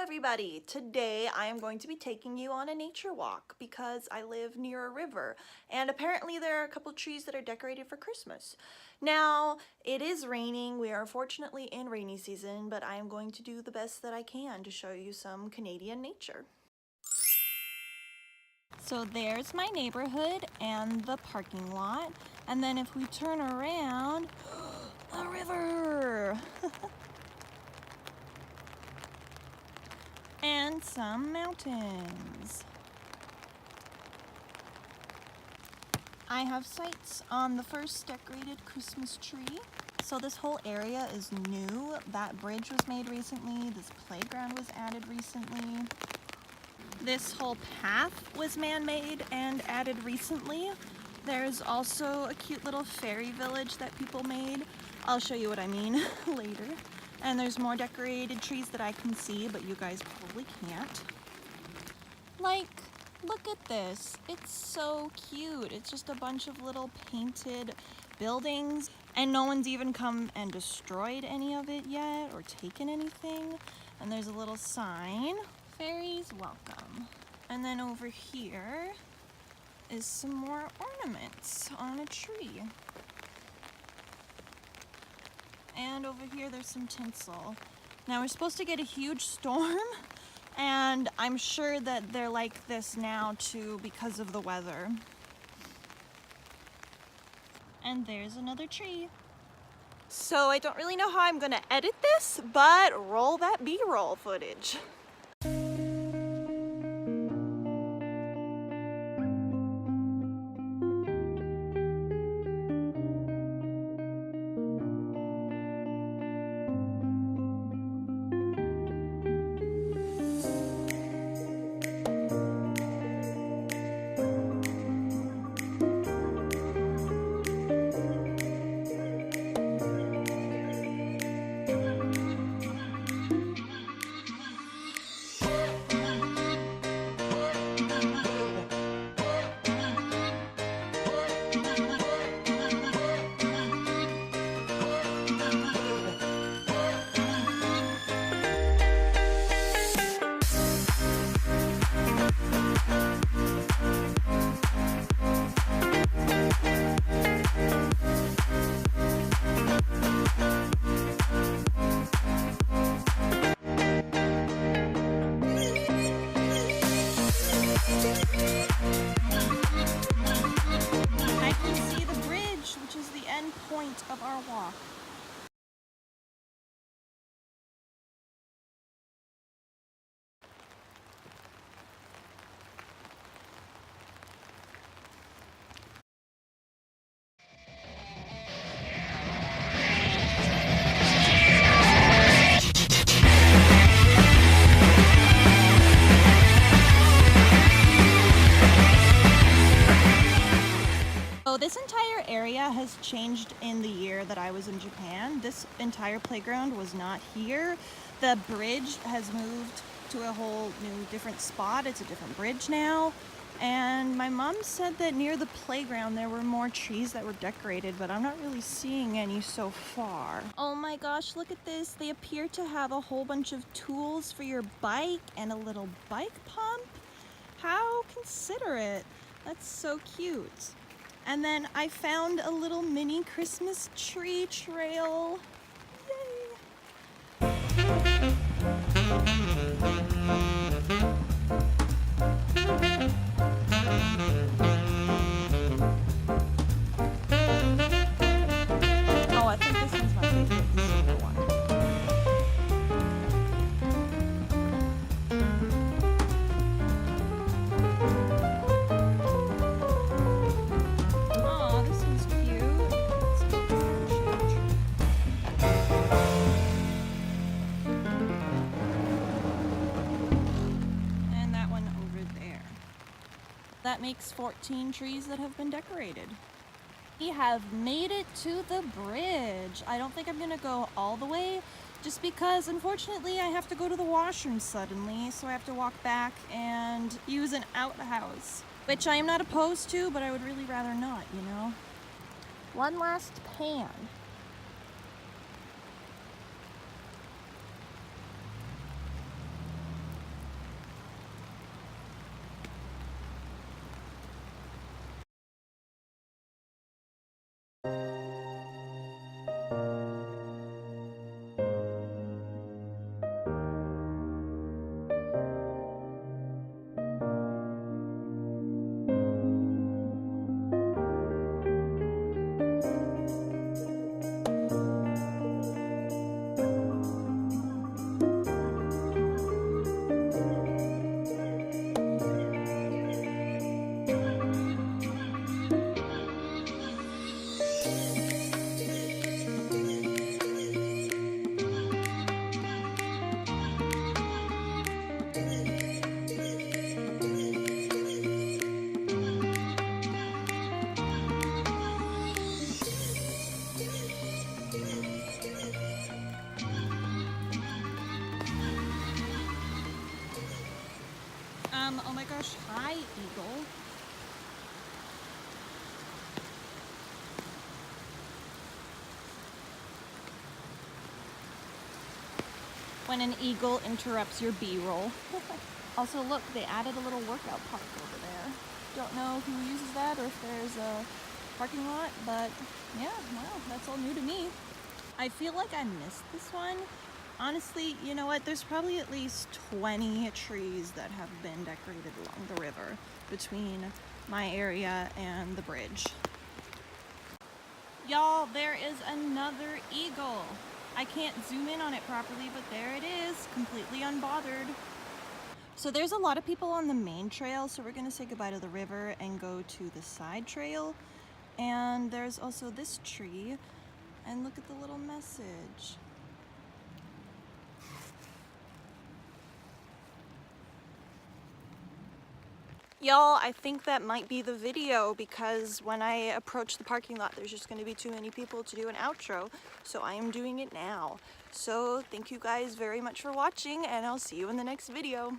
everybody! Today I am going to be taking you on a nature walk because I live near a river and apparently there are a couple trees that are decorated for Christmas. Now, it is raining. We are fortunately in rainy season, but I am going to do the best that I can to show you some Canadian nature. So there's my neighborhood and the parking lot, and then if we turn around, a river! And some mountains. I have sights on the first decorated Christmas tree. So this whole area is new. That bridge was made recently. This playground was added recently. This whole path was man-made and added recently. There's also a cute little fairy village that people made. I'll show you what I mean later. And there's more decorated trees that I can see, but you guys probably can't. Like, look at this. It's so cute. It's just a bunch of little painted buildings, and no one's even come and destroyed any of it yet or taken anything. And there's a little sign, fairies welcome. And then over here is some more ornaments on a tree. And over here there's some tinsel. Now we're supposed to get a huge storm, and I'm sure that they're like this now too because of the weather. And there's another tree. So I don't really know how I'm gonna edit this, but roll that B-roll footage. Point of our walk. This entire area has changed in the year that I was in Japan. This entire playground was not here. The bridge has moved to a whole new different spot. It's a different bridge now. And my mom said that near the playground there were more trees that were decorated, but I'm not really seeing any so far. Oh my gosh, look at this. They appear to have a whole bunch of tools for your bike and a little bike pump. How considerate. That's so cute. And then I found a little mini Christmas tree trail. Yay! Oh, I think this one's my favorite. This is the one. That makes 14 trees that have been decorated. We have made it to the bridge. I don't think I'm gonna go all the way just because unfortunately I have to go to the washroom suddenly, so I have to walk back and use an outhouse, which I am not opposed to, but I would really rather not, you know? One last pan. Oh my gosh, hi, eagle. When an eagle interrupts your B-roll. Also, look, they added a little workout park over there. Don't know who uses that or if there's a parking lot, but yeah, wow, that's all new to me. I feel like I missed this one. Honestly, you know what? There's probably at least 20 trees that have been decorated along the river between my area and the bridge. Y'all, there is another eagle. I can't zoom in on it properly, but there it is, completely unbothered. So there's a lot of people on the main trail, so we're gonna say goodbye to the river and go to the side trail. And there's also this tree, and look at the little message. Y'all, I think that might be the video because when I approach the parking lot, there's just going to be too many people to do an outro. So I am doing it now. So thank you guys very much for watching, and I'll see you in the next video.